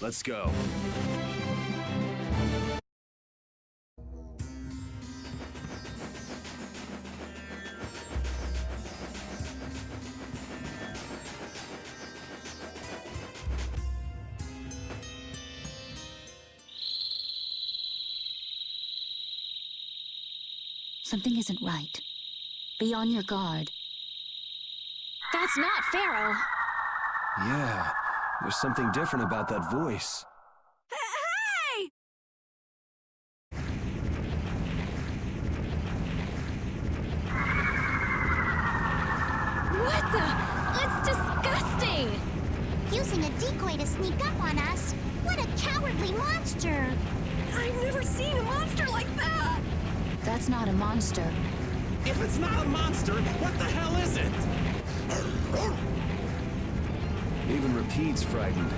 Let's go. Something isn't right. Be on your guard. That's not Pharaoh. Yeah, there's something different about that voice. Hey! What the? It's disgusting! Using a decoy to sneak up on us? What a cowardly monster! I've never seen a monster like that! That's not a monster. If it's not a monster, what the hell is it? Even Rapide's frightened.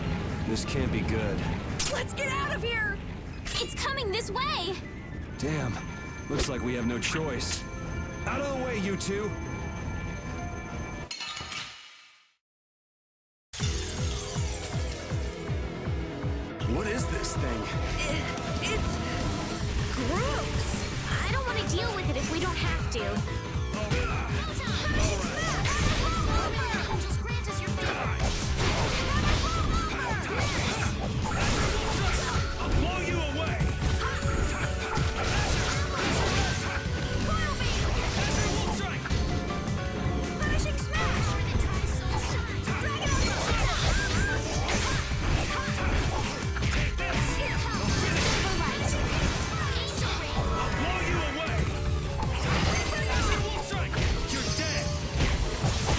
This can't be good. Let's get out of here! It's coming this way! Damn, looks like we have no choice. Out of the way, you two! What is this thing? It's gross! I don't want to deal with it if we don't have to. I'll blow you away! Finishing smash! I'll blow you away! You're dead!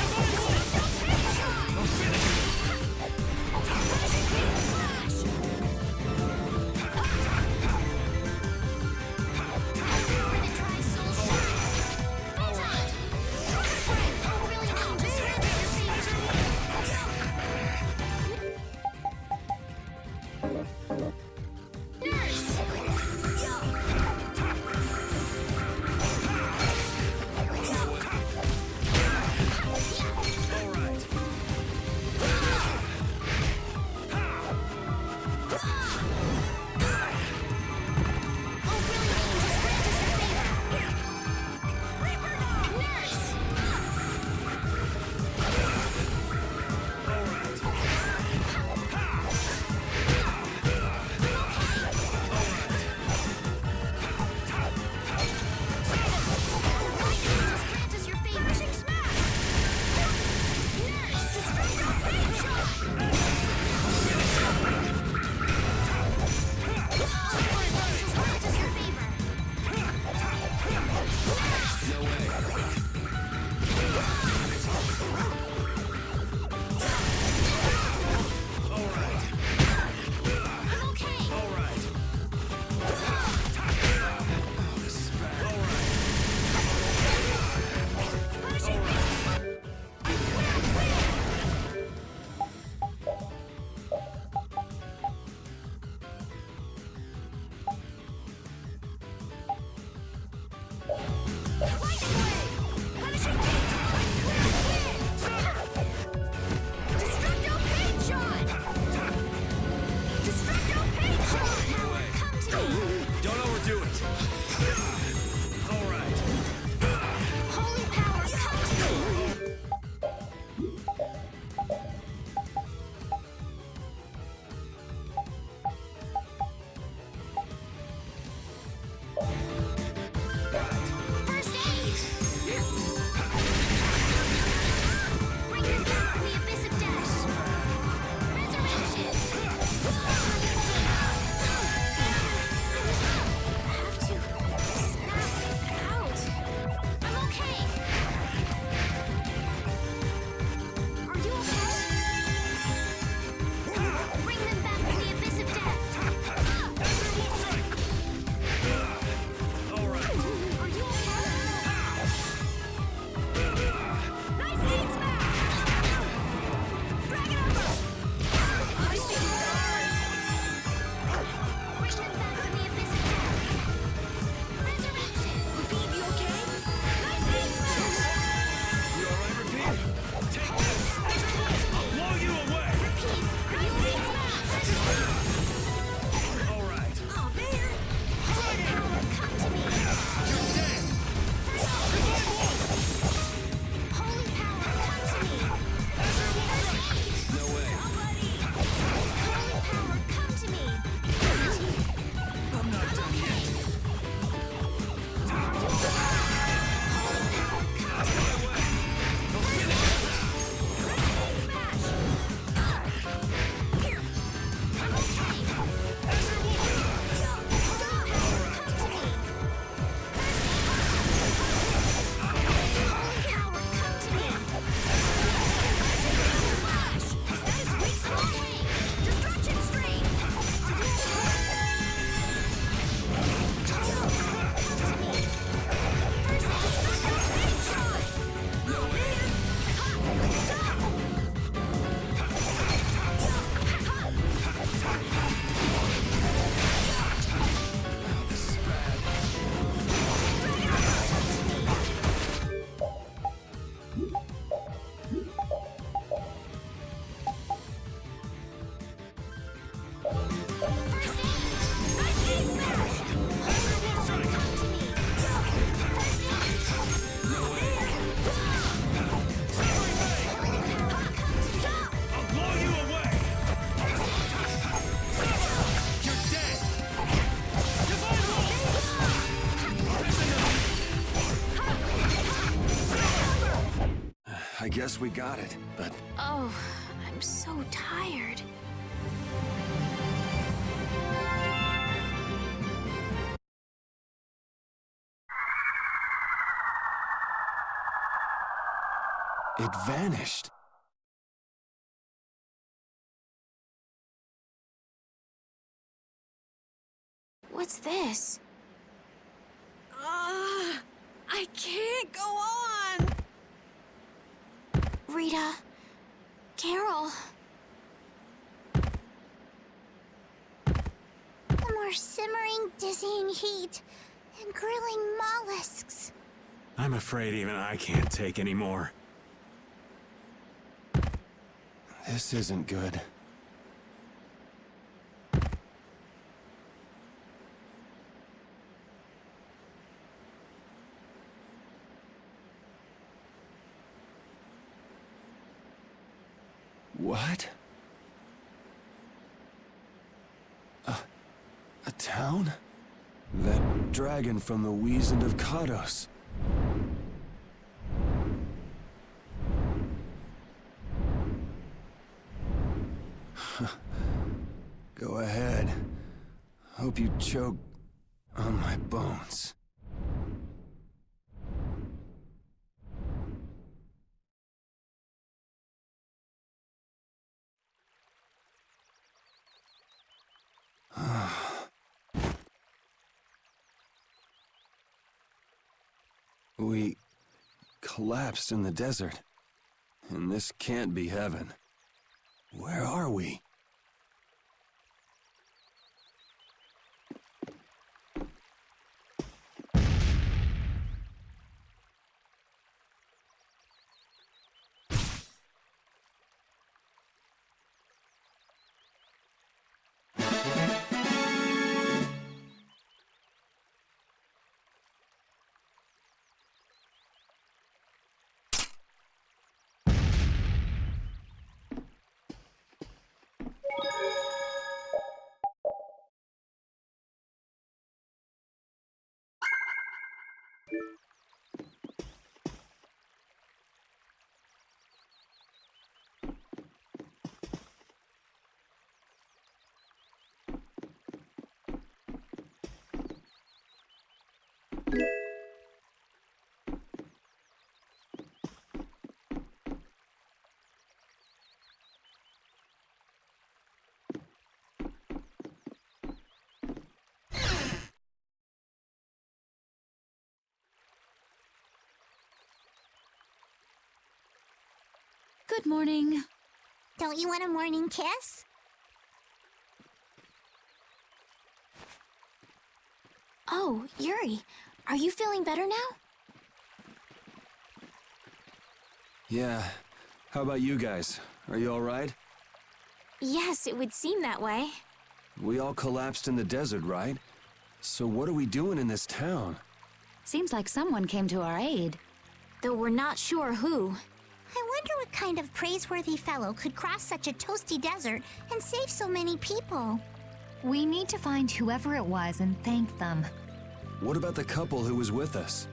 I'll finish you! Take this! I'll blow you away! Repeat. Nice smash! guess we got it, but... Oh, I'm so tired. It vanished. What's this? I can't go on! Rita. Carol. The more simmering, dizzying heat and grilling mollusks. I'm afraid even I can't take any more. This isn't good. What? A town? That dragon from the Wizened of Kados. Go ahead. Hope you choke on my bones. We collapsed in the desert, and this can't be heaven. Where are we? Good morning. Don't you want a morning kiss? Oh, Yuri. Are you feeling better now? Yeah. How about you guys? Are you all right? Yes, it would seem that way. We all collapsed in the desert, right? So what are we doing in this town? Seems like someone came to our aid. Though we're not sure who. I wonder what kind of praiseworthy fellow could cross such a toasty desert and save so many people. We need to find whoever it was and thank them. What about the couple who was with us?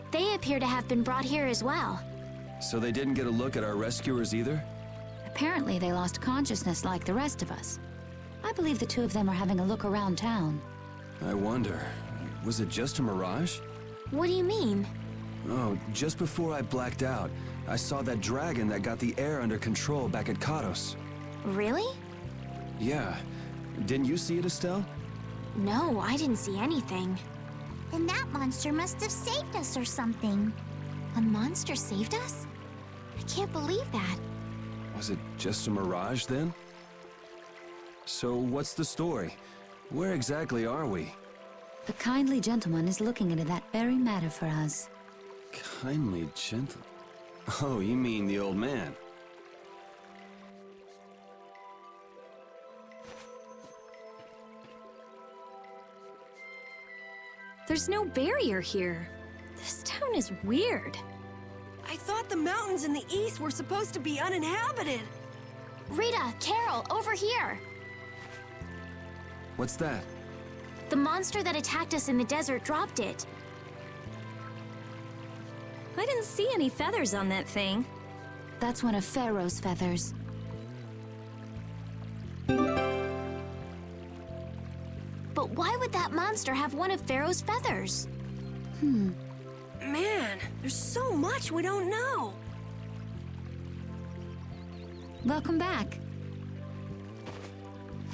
They appear to have been brought here as well. So they didn't get a look at our rescuers either? Apparently they lost consciousness like the rest of us. I believe the two of them are having a look around town. I wonder, was it just a mirage? What do you mean? Oh, just before I blacked out, I saw that dragon that got the air under control back at Kados. Really? Yeah. Didn't you see it, Estelle? No, I didn't see anything. Then that monster must have saved us or something. A monster saved us? I can't believe that. Was it just a mirage then? So what's the story? Where exactly are we? The kindly gentleman is looking into that very matter for us. Kindly gentle... Oh, you mean the old man? There's no barrier here. This town is weird. I thought the mountains in the east were supposed to be uninhabited. Rita, Carol, over here! What's that? The monster that attacked us in the desert dropped it. I didn't see any feathers on that thing. That's one of Pharaoh's feathers. But why would that monster have one of Pharaoh's feathers? Man, there's so much we don't know. Welcome back.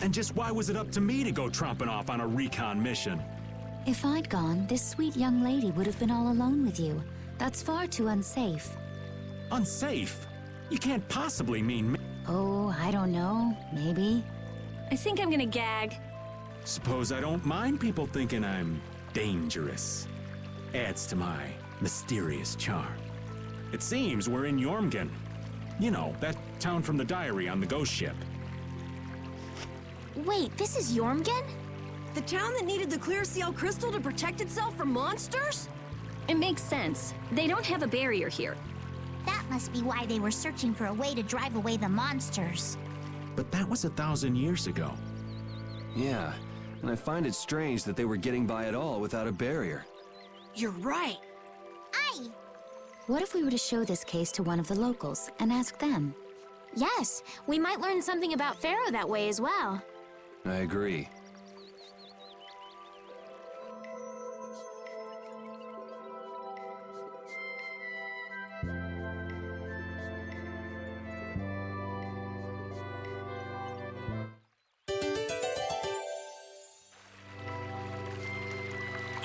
And just why was it up to me to go tromping off on a recon mission? If I'd gone, this sweet young lady would have been all alone with you. That's far too unsafe. Unsafe? You can't possibly mean me. Oh, I don't know. Maybe. I think I'm gonna gag. Suppose I don't mind people thinking I'm dangerous. Adds to my mysterious charm. It seems we're in Jormungand. You know, that town from the diary on the ghost ship. Wait, this is Jormungand? The town that needed the clear seal crystal to protect itself from monsters? It makes sense. They don't have a barrier here. That must be why they were searching for a way to drive away the monsters. But that was 1,000 years ago. Yeah, and I find it strange that they were getting by at all without a barrier. You're right. Aye! What if we were to show this case to one of the locals and ask them? Yes, we might learn something about Pharaoh that way as well. I agree.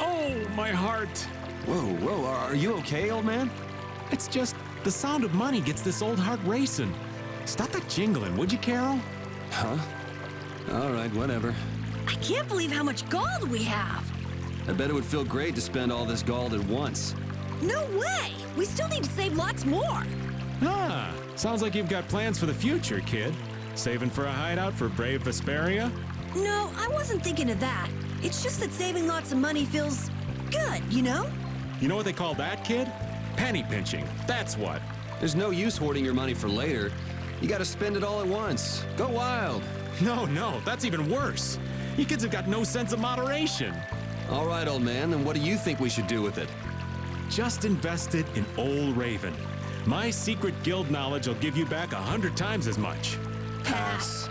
Oh, my heart! Whoa, are you okay, old man? It's just the sound of money gets this old heart racing. Stop that jingling, would you, Carol? Huh? All right, whatever. I can't believe how much gold we have. I bet it would feel great to spend all this gold at once. No way! We still need to save lots more. Ah, sounds like you've got plans for the future, kid. Saving for a hideout for brave Vesperia? No, I wasn't thinking of that. It's just that saving lots of money feels good, you know? You know what they call that, kid? Penny pinching, that's what. There's no use hoarding your money for later. You gotta spend it all at once. Go wild. No, that's even worse. You kids have got no sense of moderation. All right, old man, then what do you think we should do with it? Just invest it in Old Raven. My secret guild knowledge will give you back 100 times as much. Pass.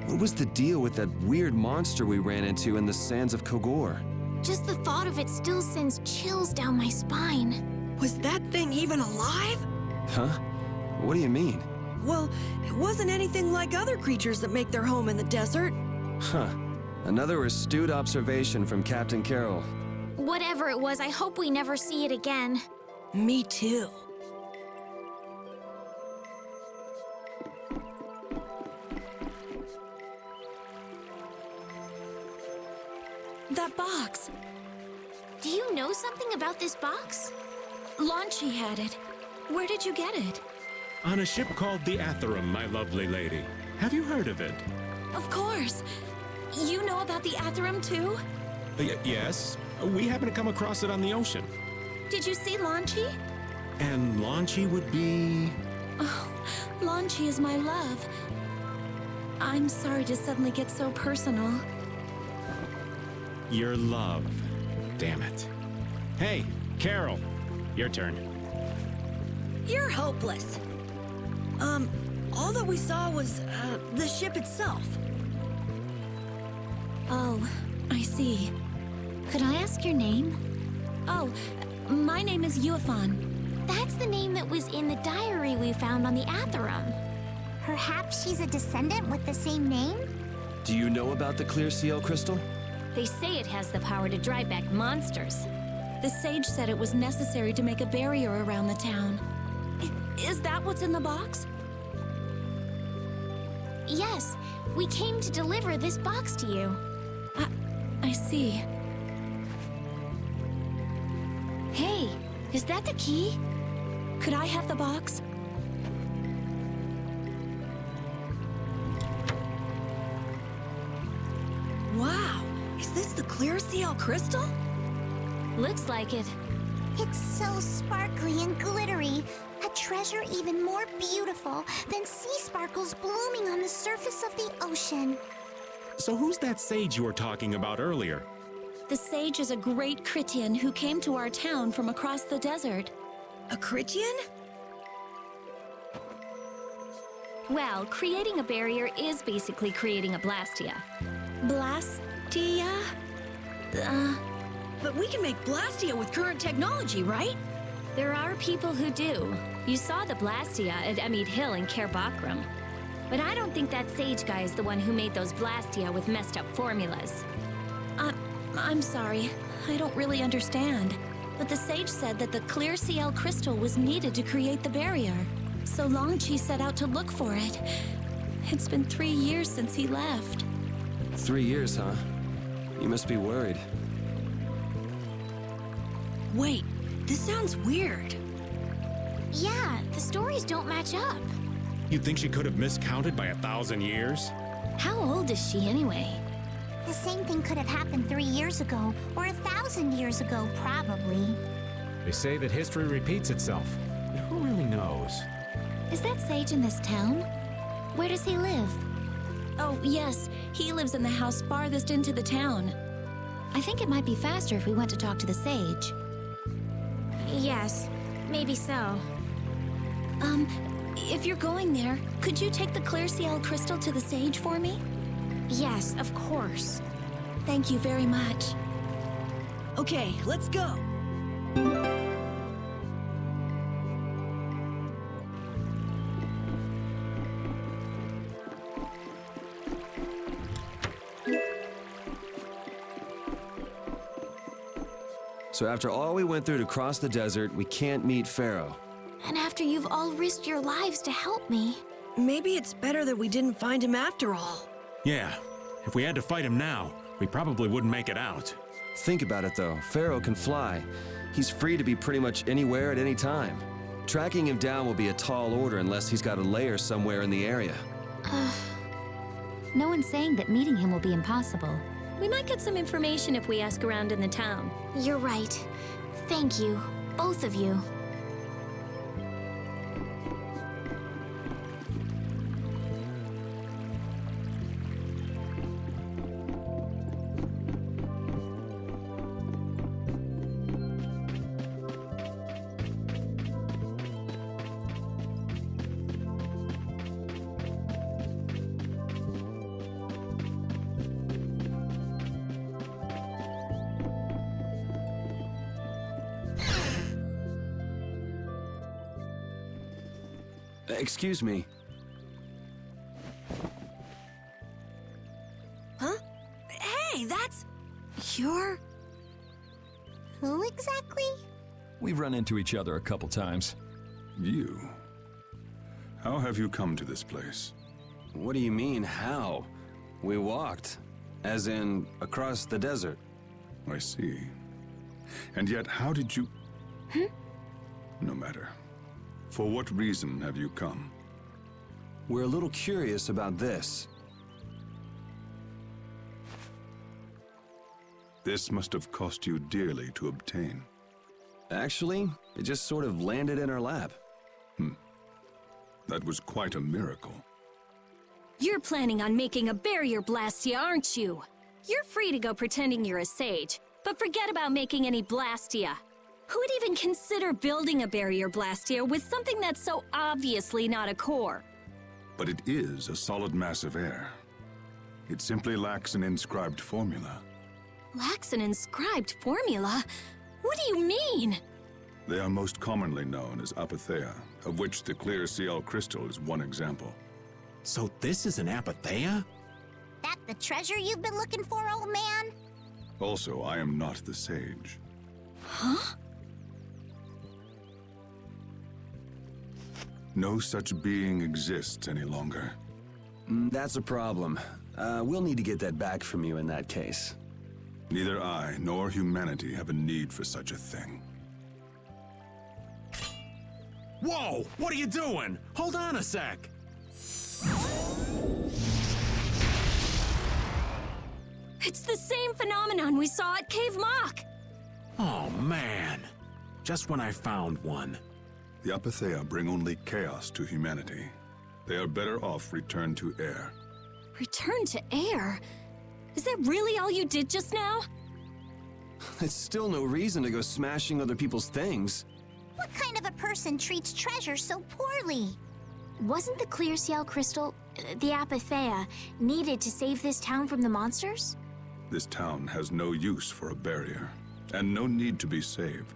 What was the deal with that weird monster we ran into in the sands of Kogor? Just the thought of it still sends chills down my spine. Was that thing even alive? Huh? What do you mean? Well, it wasn't anything like other creatures that make their home in the desert. Huh. Another astute observation from Captain Carroll. Whatever it was, I hope we never see it again. Me too. That box. Do you know something about this box? Launchy had it. Where did you get it? On a ship called the Atherum, my lovely lady. Have you heard of it? Of course. You know about the Atherum too? Yes. We happened to come across it on the ocean. Did you see Launchy? And Launchy would be... Oh, Launchy is my love. I'm sorry to suddenly get so personal. your love. Damn it. Hey, Carol, your turn. You're hopeless. All that we saw was, the ship itself. Oh, I see. Could I ask your name? Oh, my name is Yuafan. That's the name that was in the diary we found on the Atherum. Perhaps she's a descendant with the same name? Do you know about the clear seal crystal? They say it has the power to drive back monsters. The sage said it was necessary to make a barrier around the town. Is that what's in the box? Yes, we came to deliver this box to you. I see. Hey, is that the key? Could I have the box? Wow, is this the clear seal crystal? Looks like it. It's so sparkly and glittery. A treasure even more beautiful than sea sparkles blooming on the surface of the ocean. So who's that sage you were talking about earlier? The sage is a great Critian who came to our town from across the desert. A Critian? Well, creating a barrier is basically creating a Blastia. Blastia? But we can make Blastia with current technology, right? There are people who do. You saw the Blastia at Emmead Hill in Cair Bakram. But I don't think that sage guy is the one who made those Blastia with messed up formulas. I'm sorry. I don't really understand. But the sage said that the clear CL crystal was needed to create the barrier. So Longchi set out to look for it. It's been 3 years since he left. 3 years, huh? You must be worried. Wait, this sounds weird. Yeah, the stories don't match up. You think she could have miscounted by 1,000 years? How old is she anyway? The same thing could have happened 3 years ago, or 1,000 years ago, probably. They say that history repeats itself. But who really knows? Is that sage in this town? Where does he live? Oh, yes, he lives in the house farthest into the town. I think it might be faster if we went to talk to the sage. Yes, maybe so. If you're going there, could you take the clear CL crystal to the sage for me? Yes, of course. Thank you very much. Okay, let's go. So after all we went through to cross the desert, we can't meet Pharaoh. And after you've all risked your lives to help me. Maybe it's better that we didn't find him after all. Yeah, if we had to fight him now, we probably wouldn't make it out. Think about it though, Pharaoh can fly. He's free to be pretty much anywhere at any time. Tracking him down will be a tall order unless he's got a lair somewhere in the area. No one's saying that meeting him will be impossible. We might get some information if we ask around in the town. You're right. Thank you, both of you. Excuse me. Huh? Hey, that's... You're... Who exactly? We've run into each other a couple times. You? How have you come to this place? What do you mean, how? We walked. As in, across the desert. I see. And yet, how did you... No matter. For what reason have you come? We're a little curious about this. This must have cost you dearly to obtain. Actually, it just sort of landed in our lap. That was quite a miracle. You're planning on making a barrier Blastia, aren't you? You're free to go pretending you're a sage, but forget about making any Blastia. Who would even consider building a barrier Blastia with something that's so obviously not a core? But it is a solid mass of air. It simply lacks an inscribed formula. Lacks an inscribed formula? What do you mean? They are most commonly known as apatheia, of which the clear CL crystal is one example. So this is an apatheia? That the treasure you've been looking for, old man? Also, I am not the sage. Huh? No such being exists any longer. That's a problem. We'll need to get that back from you in that case. Neither I nor humanity have a need for such a thing. Whoa! What are you doing? Hold on a sec! It's the same phenomenon we saw at Cave Mock! Oh, man. Just when I found one. The apatheia bring only chaos to humanity. They are better off returned to air. Return to air? Is that really all you did just now? It's still no reason to go smashing other people's things. What kind of a person treats treasure so poorly? Wasn't the clear CL crystal, the apatheia, needed to save this town from the monsters? This town has no use for a barrier, and no need to be saved.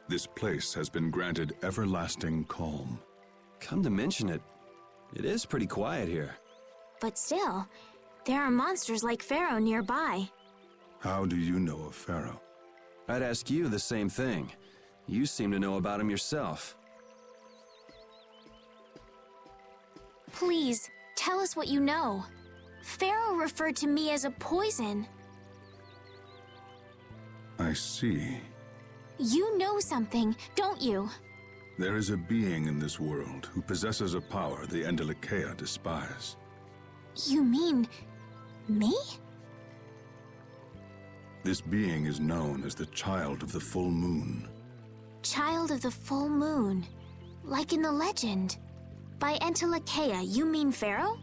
This place has been granted everlasting calm. Come to mention it, it is pretty quiet here. But still, there are monsters like Pharaoh nearby. How do you know of Pharaoh? I'd ask you the same thing. You seem to know about him yourself. Please, tell us what you know. Pharaoh referred to me as a poison. I see. You know something, don't you? There is a being in this world who possesses a power the Endelikeia despise. You mean... me? This being is known as the Child of the Full Moon. Child of the Full Moon. Like in the legend. By Endelikeia, you mean Pharaoh?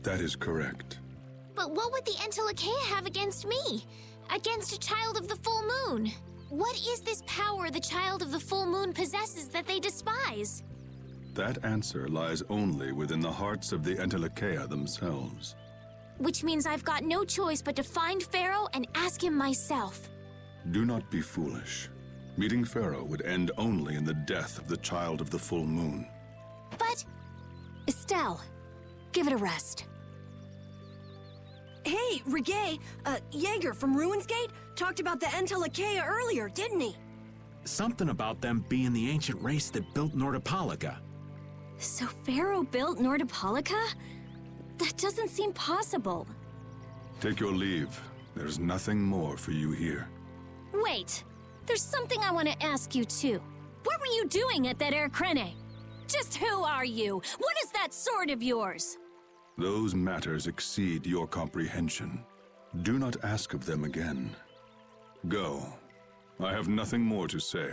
That is correct. But what would the Endelikeia have against me? Against a Child of the Full Moon? What is this power the Child of the Full Moon possesses that they despise? That answer lies only within the hearts of the Endelikeia themselves. Which means I've got no choice but to find Pharaoh and ask him myself. Do not be foolish. Meeting Pharaoh would end only in the death of the Child of the Full Moon. But... Estelle, give it a rest. Hey, Regay, Jaeger from Ruinsgate talked about the Endelikeia earlier, didn't he? Something about them being the ancient race that built Nordopolica. So Pharaoh built Nordopolica? That doesn't seem possible. Take your leave. There's nothing more for you here. Wait, there's something I want to ask you too. What were you doing at that Air Crene? Just who are you? What is that sword of yours? Those matters exceed your comprehension. Do not ask of them again. Go. I have nothing more to say.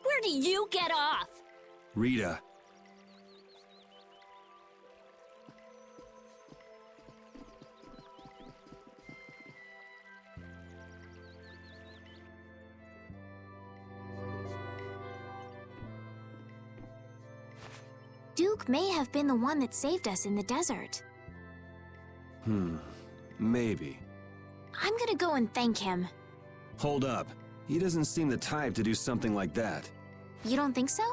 Where do you get off? Rita. Duke may have been the one that saved us in the desert. Maybe. I'm gonna go and thank him. Hold up. He doesn't seem the type to do something like that. You don't think so?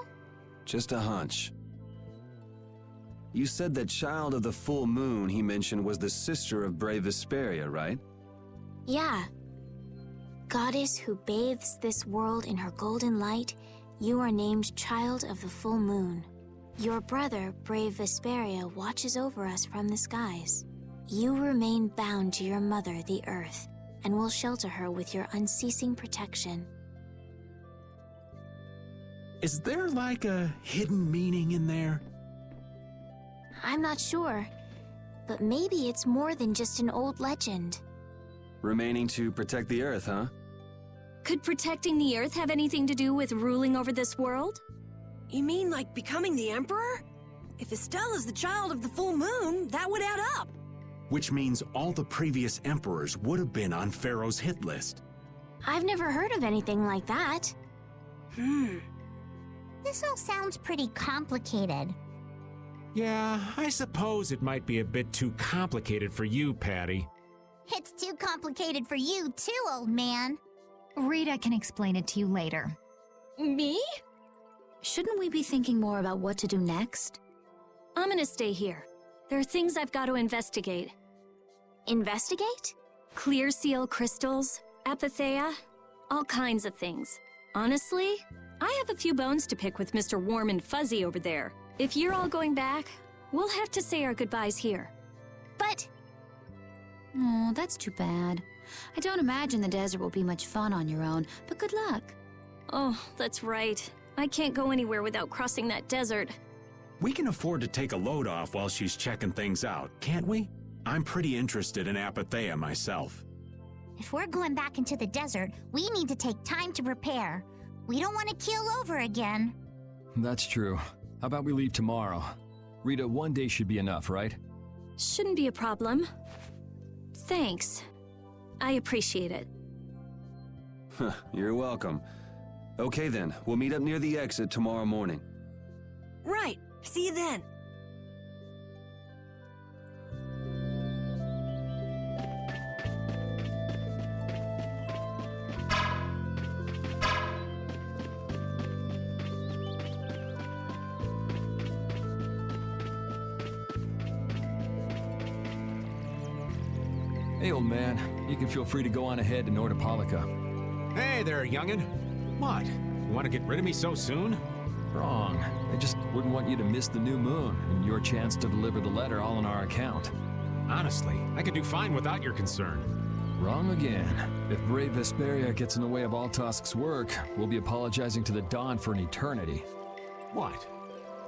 Just a hunch. You said that Child of the Full Moon he mentioned was the sister of brave Vesperia, right? Yeah. Goddess who bathes this world in her golden light, you are named Child of the Full Moon. Your brother, brave Vesperia, watches over us from the skies. You remain bound to your mother, the Earth, and will shelter her with your unceasing protection. Is there like a hidden meaning in there? I'm not sure, but maybe it's more than just an old legend. Remaining to protect the Earth, huh? Could protecting the Earth have anything to do with ruling over this world? You mean like becoming the Emperor? If Estella's the child of the full moon, that would add up. Which means all the previous emperors would have been on Pharaoh's hit list. I've never heard of anything like that. This all sounds pretty complicated. Yeah, I suppose it might be a bit too complicated for you, Patty. It's too complicated for you too, old man. Rita can explain it to you later. Me? Shouldn't we be thinking more about what to do next? I'm gonna stay here. There are things I've got to investigate. Investigate? Clear seal crystals, apatheia, all kinds of things. Honestly, I have a few bones to pick with Mr. Warm and Fuzzy over there. If you're all going back, we'll have to say our goodbyes here. But... Oh, that's too bad. I don't imagine the desert will be much fun on your own, but good luck. Oh, that's right. I can't go anywhere without crossing that desert. We can afford to take a load off while she's checking things out, can't we? I'm pretty interested in apatheia myself. If we're going back into the desert, we need to take time to prepare. We don't want to keel over again. That's true. How about we leave tomorrow? Rita, one day should be enough, right? Shouldn't be a problem. Thanks. I appreciate it. You're welcome. Okay then, we'll meet up near the exit tomorrow morning. Right. See you then. Hey, old man. You can feel free to go on ahead to Nordopolica. Hey there, youngin'. What? You want to get rid of me so soon? Wrong. I just wouldn't want you to miss the new moon and your chance to deliver the letter all on our account. Honestly, I could do fine without your concern. Wrong again. If brave Vesperia gets in the way of Altosk's work, we'll be apologizing to the Dawn for an eternity. What?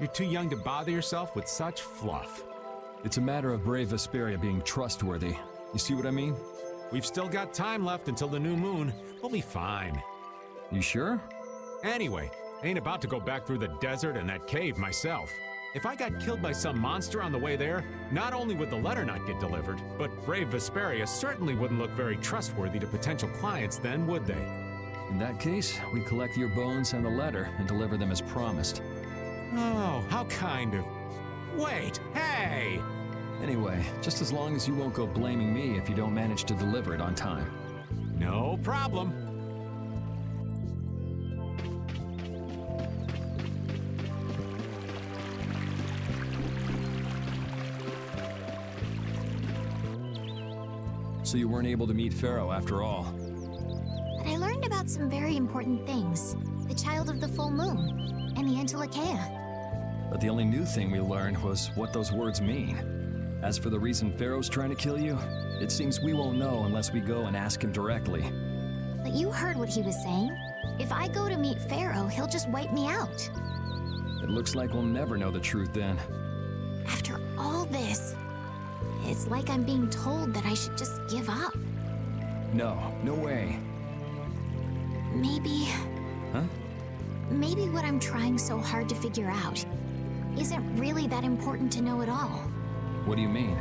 You're too young to bother yourself with such fluff. It's a matter of brave Vesperia being trustworthy. You see what I mean? We've still got time left until the new moon. We'll be fine. You sure? Anyway, I ain't about to go back through the desert and that cave myself. If I got killed by some monster on the way there, not only would the letter not get delivered, but brave Vesperia certainly wouldn't look very trustworthy to potential clients then, would they? In that case, we collect your bones and the letter and deliver them as promised. Oh, how kind of... Wait, hey! Anyway, just as long as you won't go blaming me if you don't manage to deliver it on time. No problem. So you weren't able to meet Pharaoh after all. But I learned about some very important things. The child of the full moon, and the Antilocheia. But the only new thing we learned was what those words mean. As for the reason Pharaoh's trying to kill you, it seems we won't know unless we go and ask him directly. But you heard what he was saying. If I go to meet Pharaoh, he'll just wipe me out. It looks like we'll never know the truth then. After all this, it's like I'm being told that I should just give up. No, no way. Maybe... Huh? Maybe what I'm trying so hard to figure out isn't really that important to know at all. What do you mean?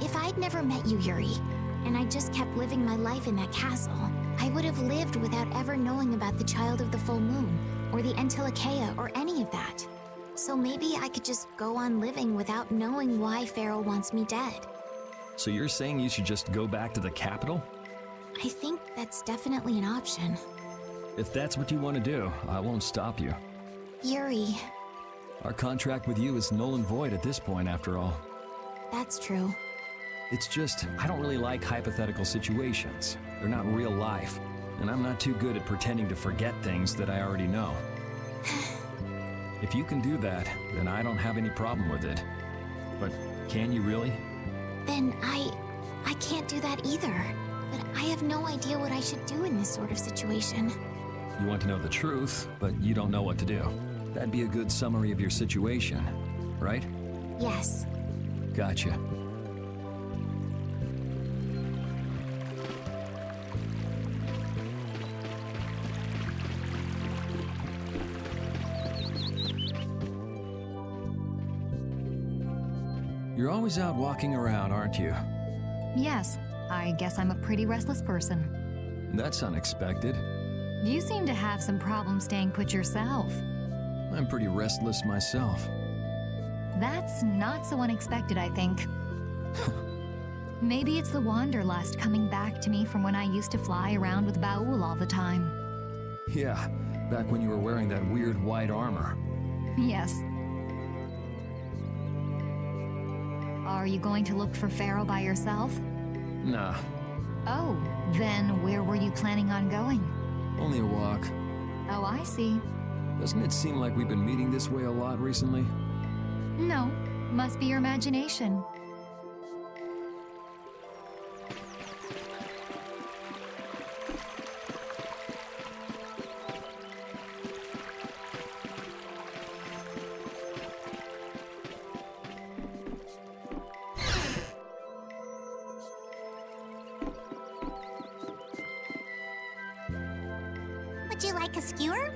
If I'd never met you, Yuri, and I just kept living my life in that castle, I would have lived without ever knowing about the child of the full moon, or the Antilocheia, or any of that. So maybe I could just go on living without knowing why Pharaoh wants me dead. So you're saying you should just go back to the capital? I think that's definitely an option. If that's what you want to do, I won't stop you. Yuri, Our contract with you is null and void at this point, after all. that's true. It's just, I don't really like hypothetical situations. They're not real life, and I'm not too good at pretending to forget things that I already know. If you can do that, then I don't have any problem with it. But can you really? Then I can't do that either. But I have no idea what I should do in this sort of situation. You want to know the truth, but you don't know what to do. That'd be a good summary of your situation, right? Yes. Gotcha. You're always out walking around, aren't you? Yes, I guess I'm a pretty restless person. That's unexpected. You seem to have some problems staying put yourself. I'm pretty restless myself. That's not so unexpected, I think. Maybe it's the wanderlust coming back to me from when I used to fly around with Baul all the time. Yeah, back when you were wearing that weird white armor. Yes. Are you going to look for Pharaoh by yourself? Nah. Oh, then where were you planning on going? Only a walk. Oh, I see. Doesn't it seem like we've been meeting this way a lot recently? No, must be your imagination. Would you like a skewer?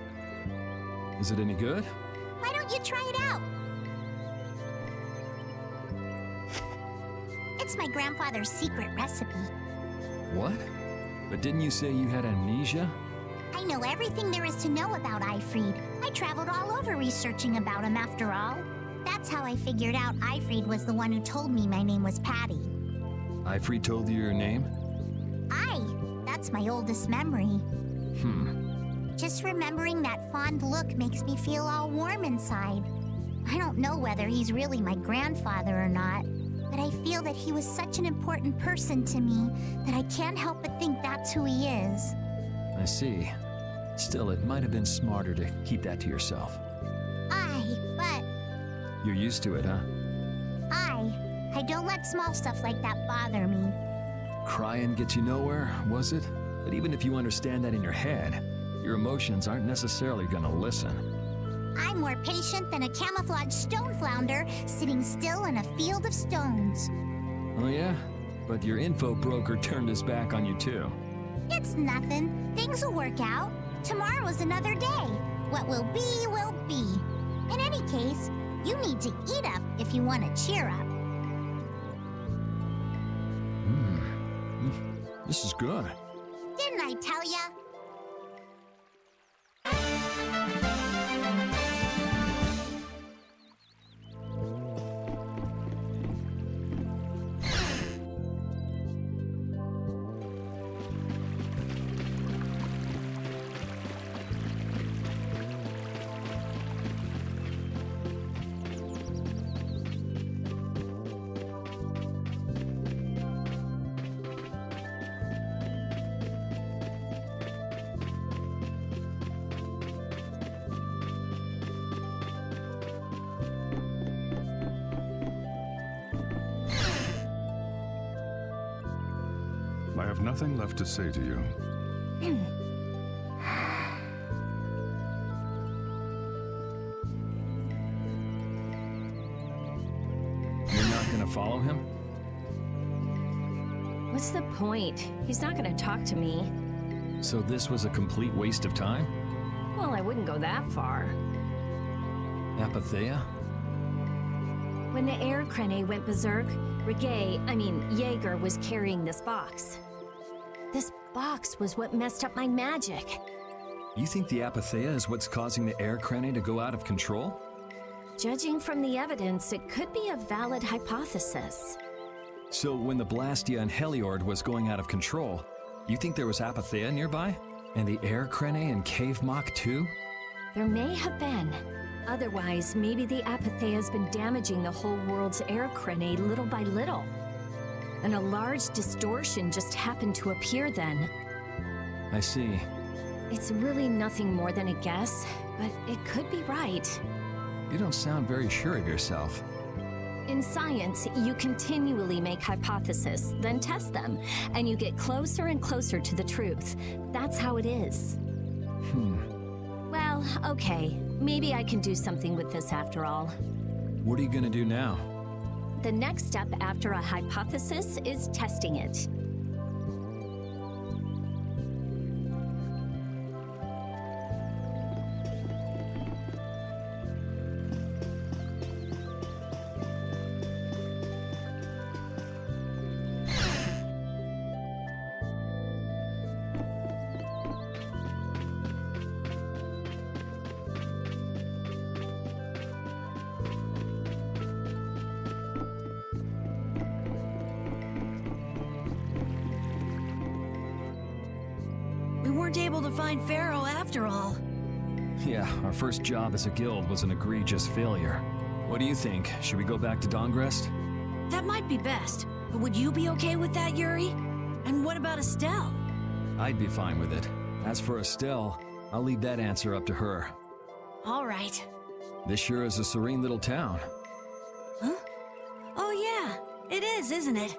Is it any good? Why don't you try it out? It's my grandfather's secret recipe. What? But didn't you say you had amnesia? I know everything there is to know about Ifried. I traveled all over researching about him after all. That's how I figured out Ifried was the one who told me my name was Patty. Ifried told you your name? That's my oldest memory. Just remembering that fond look makes me feel all warm inside. I don't know whether he's really my grandfather or not, but I feel that he was such an important person to me that I can't help but think that's who he is. I see. Still, it might have been smarter to keep that to yourself. But You're used to it, huh? I don't let small stuff like that bother me. Crying gets you nowhere, was it? But even if you understand that in your head, your emotions aren't necessarily gonna listen. I'm more patient than a camouflaged stone flounder sitting still in a field of stones. Oh yeah? But your info broker turned his back on you too. It's nothing. Things will work out. Tomorrow's another day. What will be, will be. In any case, you need to eat up if you want to cheer up. This is good. Didn't I tell ya? I have nothing left to say to you. You're not gonna follow him? What's the point? He's not gonna talk to me. So this was a complete waste of time? Well, I wouldn't go that far. Apatheia? When the air crane went berserk, Jaeger was carrying this box. This box was what messed up my magic. You think the Apatheia is what's causing the air crane to go out of control? Judging from the evidence, it could be a valid hypothesis. So when the Blastia and Heliord was going out of control, you think there was Apatheia nearby? And the air crane and Cave Mock too? There may have been. Otherwise, maybe the Apatheia's been damaging the whole world's air crane little by little. And a large distortion just happened to appear then. I see. It's really nothing more than a guess, but it could be right. You don't sound very sure of yourself. In science, you continually make hypotheses, then test them, and you get closer and closer to the truth. That's how it is. Well, okay. Maybe I can do something with this after all. What are you gonna do now? The next step after a hypothesis is testing it. We weren't able to find Pharaoh after all. Yeah, our first job as a guild was an egregious failure. What do you think? Should we go back to Dongrest? That might be best. But would you be okay with that, Yuri? And what about Estelle? I'd be fine with it. As for Estelle, I'll leave that answer up to her. All right. This sure is a serene little town. Huh? Oh yeah, it is, isn't it?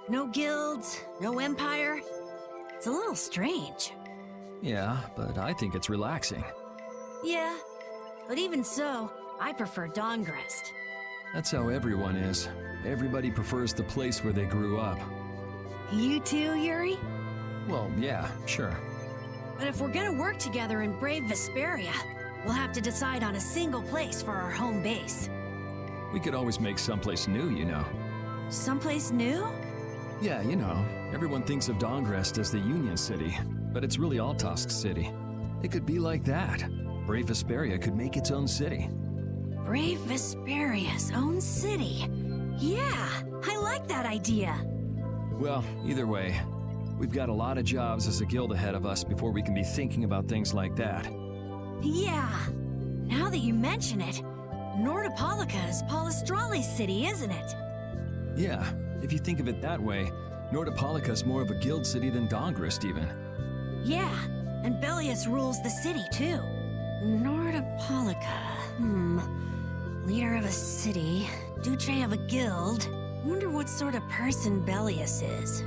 No guilds, no empire. It's a little strange. Yeah, but I think it's relaxing. Yeah, but even so, I prefer Dongrest. That's how everyone is. Everybody prefers the place where they grew up. You too, Yuri? Well, yeah, sure. But if we're gonna work together in brave Vesperia, we'll have to decide on a single place for our home base. We could always make someplace new, you know. Someplace new? Yeah, you know, everyone thinks of Dongrest as the Union City, but it's really Altosk City. It could be like that. Brave Vesperia could make its own city. Brave Vesperia's own city. Yeah, I like that idea. Well, either way, we've got a lot of jobs as a guild ahead of us before we can be thinking about things like that. Yeah, now that you mention it, Nordopolica is Palestrale's city, isn't it? Yeah, if you think of it that way, Nordopolica's more of a guild city than Dongrest even. Yeah, and Bellius rules the city too. Nordopolica, leader of a city, Duce of a guild. Wonder what sort of person Bellius is.